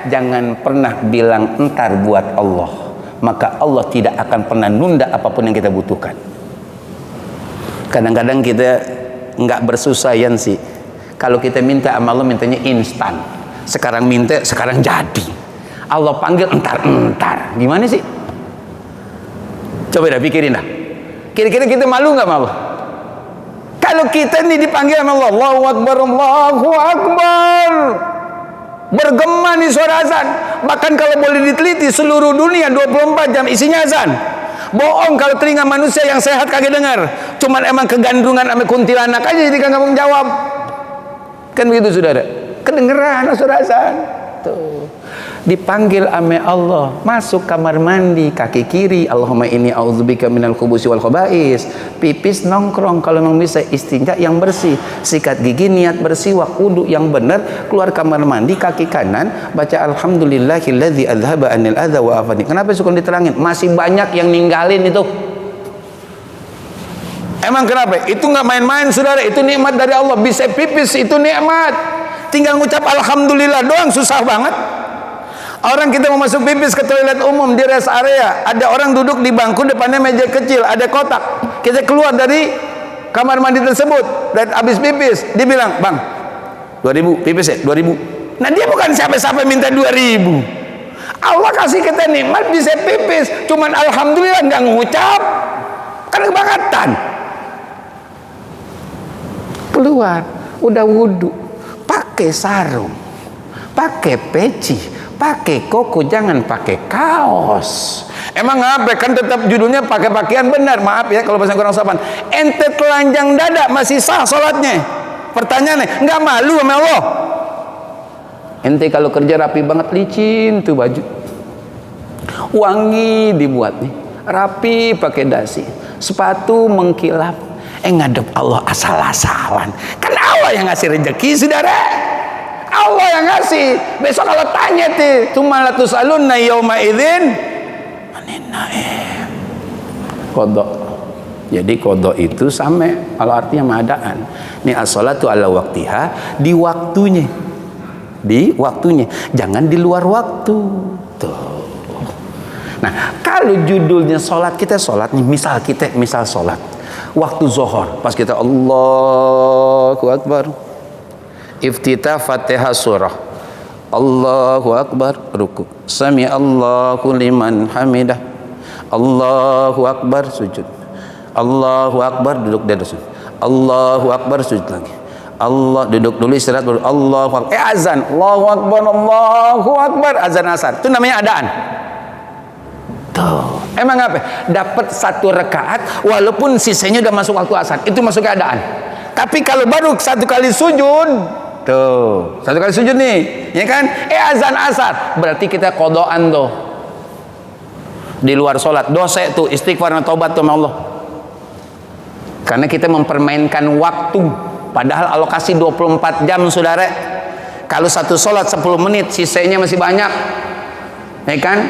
jangan pernah bilang entar buat Allah, maka Allah tidak akan pernah nunda apapun yang kita butuhkan. Kadang-kadang kita nggak bersusayan sih. Kalau kita minta sama Allah, mintanya instan. Sekarang minta, sekarang jadi. Allah panggil entar. Gimana sih? Coba dah pikirin dah. Kira-kira kita malu nggak malu? Kalau kita ini dipanggil sama Allah, Allahu Akbar, Allahu Akbar, bergema nih suara azan. Bahkan kalau boleh diteliti, seluruh dunia 24 jam isinya azan. Bohong kalau telinga manusia yang sehat kagak dengar. Cuman emang kegandrungan sama kuntilanak aja jadi kagak menjawab. Kan begitu saudara? Kedengeran suara azan. Tuh. Dipanggil ame Allah, masuk kamar mandi kaki kiri, Allahumma inni a'udzubika minal khubusi wal khaba'is. Pipis nongkrong kalau memang bisa, istinja yang bersih, sikat gigi niat bersiwak, wudu yang benar, keluar kamar mandi kaki kanan baca alhamdulillahilladzi adzhaba anil adza wa afani. Kenapa suka diterangin? Masih banyak yang ninggalin itu. Emang kenapa? Itu nggak main-main saudara, itu nikmat dari Allah. Bisa pipis itu nikmat. Tinggal ngucap alhamdulillah doang susah banget. Orang kita mau masuk pipis ke toilet umum di rest area, ada orang duduk di bangku, depannya meja kecil, ada kotak. Kita keluar dari kamar mandi tersebut dan habis pipis, dia bilang, "Bang, 2000 pipis ya, 2000." Nah, dia bukan siapa-siapa minta 2000. Allah kasih kita nikmat bisa pipis, cuman alhamdulillah nggak ngucap. Kan kebangetan. Keluar, udah wudu, pakai sarung, pakai peci, pakai koko, jangan pakai kaos. Emang apa? Kan tetap judulnya pakai pakaian benar. Maaf ya kalau bahasa kurang sopan. Ente telanjang dada masih sah sholatnya. Pertanyaannya, nggak malu sama Allah? Ente kalau kerja rapi banget, licin tuh baju, wangi dibuat nih, rapi pakai dasi, sepatu mengkilap. Ngadep Allah asal-asalan. Kan Allah yang ngasih rezeki saudara. Allah yang ngasih. Besok kalau tanya tuh, "Tsumma latusalunna yauma idzin anin na'im." Qadha. Jadi qadha itu sama kalau artinya madaan. Ini as-shalatu ala waqtiha, di waktunya. Di waktunya. Jangan di luar waktu. Tuh. Nah, kalau judulnya salat, kita salat nih, misal salat waktu zuhur, pas kita Allahu Akbar, iftitah Fatihah surah, Allahu Akbar, ruku, sami Allahu liman hamidah, Allahu Akbar, sujud, Allahu Akbar, duduk dan sujud, Allahu Akbar, sujud lagi, Allah duduk dulu istirahat baru Allahu Akbar, azan, Allahu Akbar, Allahu Akbar, azan asar, itu namanya adaan. Tuh. Emang apa? Dapat satu rakaat walaupun sisanya udah masuk waktu asar, itu masuk keadaan. Tapi kalau baru satu kali sujud, tuh, satu kali sujud nih, ya kan? Azan asar, berarti kita qadaan tuh. Di luar sholat, dosa itu, istighfar dan taubat sama Allah. Karena kita mempermainkan waktu, padahal alokasi 24 jam saudara. Kalau satu sholat 10 menit, sisanya masih banyak, ya kan?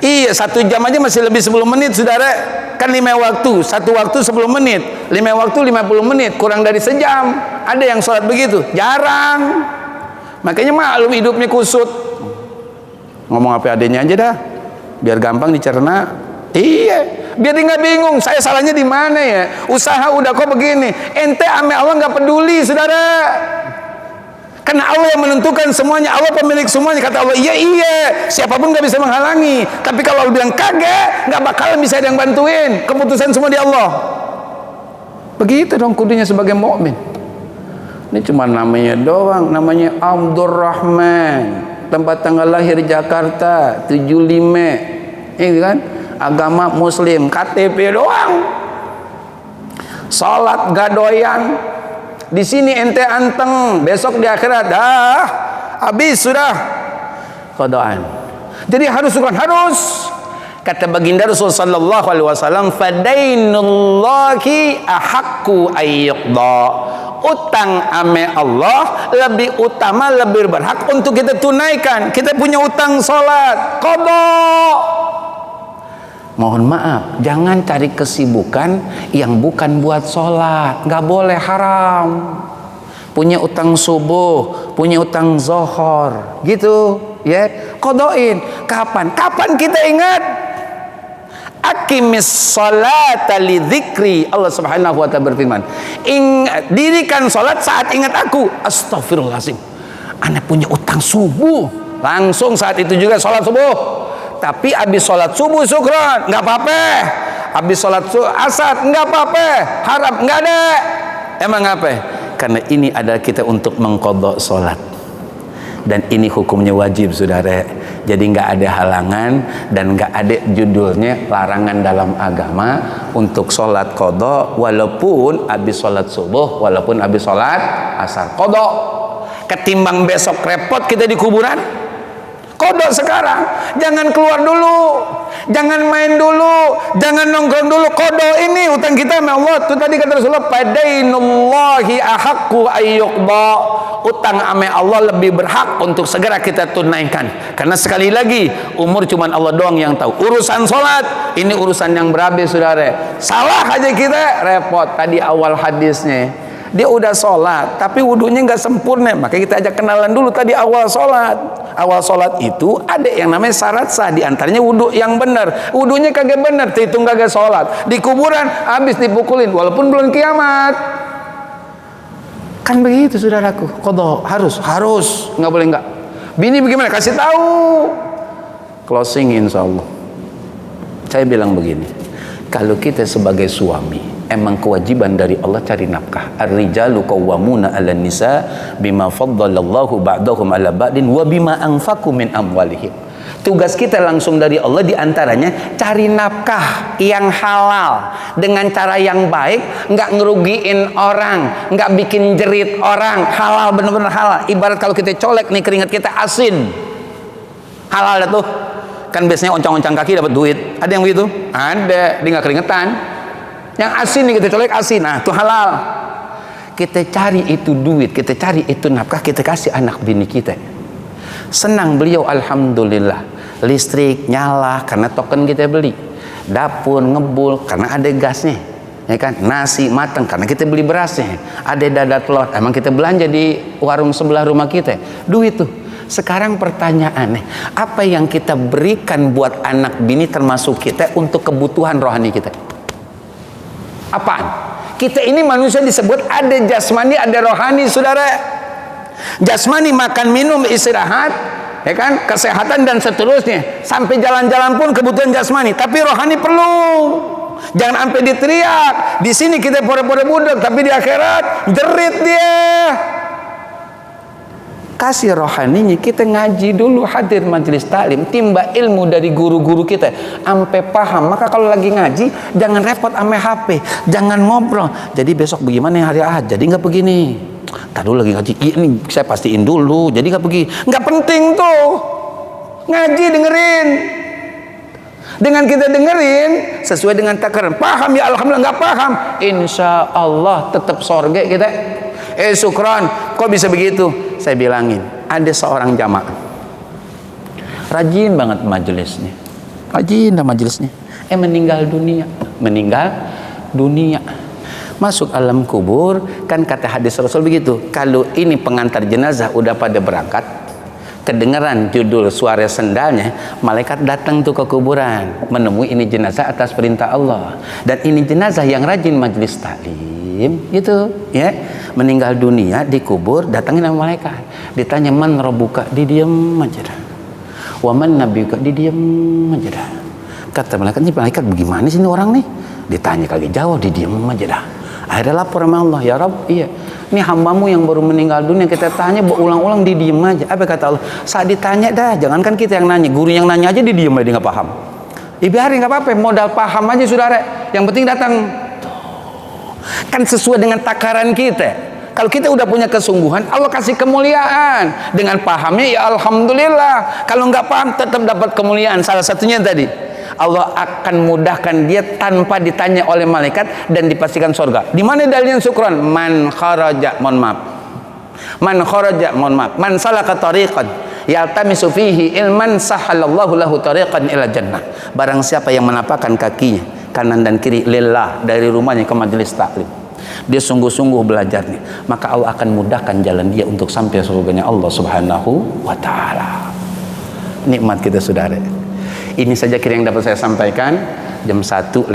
Iya, 1 jam aja masih lebih 10 menit saudara. Kan 5 waktu, 1 waktu 10 menit, 5 waktu 50 menit, kurang dari sejam. Ada yang sholat begitu? Jarang. Makanya maklum hidupnya kusut. Ngomong apa adanya aja dah, biar gampang dicerna. Iya, biar dia nggak bingung, saya salahnya di mana ya? Usaha udah kok begini, ente ame Allah nggak peduli saudara. Karena Allah yang menentukan semuanya, Allah pemilik semuanya. Kata Allah, iya, siapapun gak bisa menghalangi. Tapi kalau Allah bilang kagak, gak bakalan bisa ada yang bantuin. Keputusan semua di Allah. Begitu dong kudunya sebagai mukmin. Ini cuma namanya doang, namanya Abdurrahman, tempat tanggal lahir Jakarta 75, ini kan agama Muslim, KTP doang. Salat gak doyan. Di sini ente anteng, besok di akhirat dah habis sudah qadaan. Jadi harus kata baginda Rasul sallallahu alaihi wasallam, fadainullahi ahaqqu ayyuqda. Utang ame Allah lebih utama, lebih berhak untuk kita tunaikan. Kita punya utang salat, qada. Mohon maaf, jangan cari kesibukan yang bukan buat sholat. Nggak boleh, haram. Punya utang subuh, punya utang zohor, gitu, ya. Kodoin. Kapan? Kapan kita ingat? Aqimis sholata li dzikri. Allah Subhanahu wa ta'ala berfirman, dirikan sholat saat ingat aku. Astagfirullahaladzim, Anda punya utang subuh. Langsung saat itu juga sholat subuh. Tapi habis sholat subuh syukran, nggak apa-apa. habis sholat asar enggak apa-apa, haram enggak ada. Emang apa? Karena ini adalah kita untuk mengqadha sholat, dan ini hukumnya wajib, saudara. Jadi nggak ada halangan dan nggak ada judulnya larangan dalam agama untuk sholat qadha walaupun habis sholat subuh, walaupun habis sholat asar. Qadha ketimbang besok repot kita di kuburan, qadha sekarang. Jangan keluar dulu, jangan main dulu, jangan nongkrong dulu. Qadha ini utang kita sama Allah. Itu tadi kata Rasulullah, padainullahi ahaqqu ayyuqda. Utang ame Allah lebih berhak untuk segera kita tunaikan. Karena sekali lagi umur cuman Allah doang yang tahu. Urusan sholat ini urusan yang berabe, saudara. Salah aja kita repot. Tadi awal hadisnya dia udah sholat tapi wudunya nggak sempurna, maka kita ajak kenalan dulu tadi awal sholat. Awal sholat itu ada yang namanya syarat sah, diantaranya wudu yang benar. Wudunya kagak benar, terhitung kagak sholat. Di kuburan habis dipukulin walaupun belum kiamat. Kan begitu, saudaraku. Qadha harus nggak boleh nggak. Bini bagaimana? Kasih tahu. Closing insyaallah. Saya bilang begini, kalau kita sebagai suami emang kewajiban dari Allah cari nafkah. Ar-rijalu qawwamuna 'alan nisa bima faddalallahu ba'dahum 'ala ba'din wa bima anfaqu min amwalihim. Tugas kita langsung dari Allah diantaranya cari nafkah yang halal dengan cara yang baik, nggak ngerugiin orang, nggak bikin jerit orang. Halal, benar-benar halal. Ibarat kalau kita colek nih keringat kita asin, halal dah tuh. Kan biasanya oncang-oncang kaki dapat duit. Ada yang begitu? Ada. Dia nggak keringetan. Yang asin nih kita colek asin, nah itu halal. Kita cari itu duit, kita cari itu nafkah, kita kasih anak bini kita. Senang beliau, alhamdulillah. Listrik nyala karena token kita beli. Dapur ngebul karena ada gasnya, ya kan? Nasi matang karena kita beli berasnya. Ada dada telur, emang kita belanja di warung sebelah rumah kita. Duit tuh. Sekarang pertanyaannya, apa yang kita berikan buat anak bini termasuk kita untuk kebutuhan rohani kita? Apaan? Kita ini manusia disebut ada jasmani, ada rohani, saudara. Jasmani makan minum istirahat, ya kan, kesehatan dan seterusnya. Sampai jalan-jalan pun kebutuhan jasmani. Tapi rohani perlu. Jangan sampai diteriak. Di sini kita pura-pura budak, tapi di akhirat jerit dia. Kasih rohaninya, kita ngaji dulu, hadir majelis taklim, timba ilmu dari guru-guru kita sampai paham. Maka kalau lagi ngaji jangan repot ame HP, jangan ngobrol. Jadi besok bagaimana hari Ahad? Jadi nggak begini. Tadi lagi ngaji, ini saya pastiin dulu. Jadi nggak begini. Nggak penting tuh. Ngaji dengerin. Dengan kita dengerin sesuai dengan takaran. Paham ya alhamdulillah, nggak paham insya Allah tetap sorga kita. Syukran, kok bisa begitu? Saya bilangin, ada seorang jamaah rajin banget majelisnya, meninggal dunia, masuk alam kubur. Kan kata hadis Rasul begitu, kalau ini pengantar jenazah udah pada berangkat, kedengaran judul suara sendalnya, malaikat datang tuh ke kuburan menemui ini jenazah atas perintah Allah. Dan ini jenazah yang rajin majelis taklim gitu ya, meninggal dunia dikubur, datangin sama malaikat, ditanya man rabbuka, didiem aja dah. Wa man nabiyuka, didiem aja dah. Kata malaikat, ini malaikat bagaimana sih ini orang nih? Ditanya kagak jawab, didiem aja dah. Akhirnya lapor sama Allah, ya Rabb, iya, ini hambamu yang baru meninggal dunia, kita tanya berulang-ulang didiem aja. Apa kata Allah? Saat ditanya dah, jangankan kita yang nanya, guru yang nanya aja didiem aja, dia nggak paham. Biarin, nggak apa-apa, modal paham aja saudara, yang penting datang. Kan sesuai dengan takaran kita. Kalau kita udah punya kesungguhan, Allah kasih kemuliaan. Dengan pahamnya ya alhamdulillah. Kalau nggak paham tetap dapat kemuliaan. Salah satunya tadi, Allah akan mudahkan dia tanpa ditanya oleh malaikat dan dipastikan surga. Di mana dalilnya syukran? Man salaka tariqan yaltamisu fihi ilman sahalallahu lahu tariqan ila jannah. Barang siapa yang menapakkan kakinya kanan dan kiri lillah dari rumahnya ke majelis taklim, dia sungguh-sungguh belajarnya, maka Allah akan mudahkan jalan dia untuk sampai surganya Allah Subhanahu wa taala. Nikmat kita saudara. Ini saja kira yang dapat saya sampaikan. Jam 1:02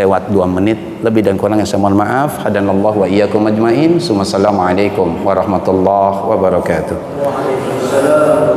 lebih dan kurangnya saya mohon maaf. Hadanallahu wa iyyakum ajmain. Assalamualaikum warahmatullahi wabarakatuh. Waalaikumsalam.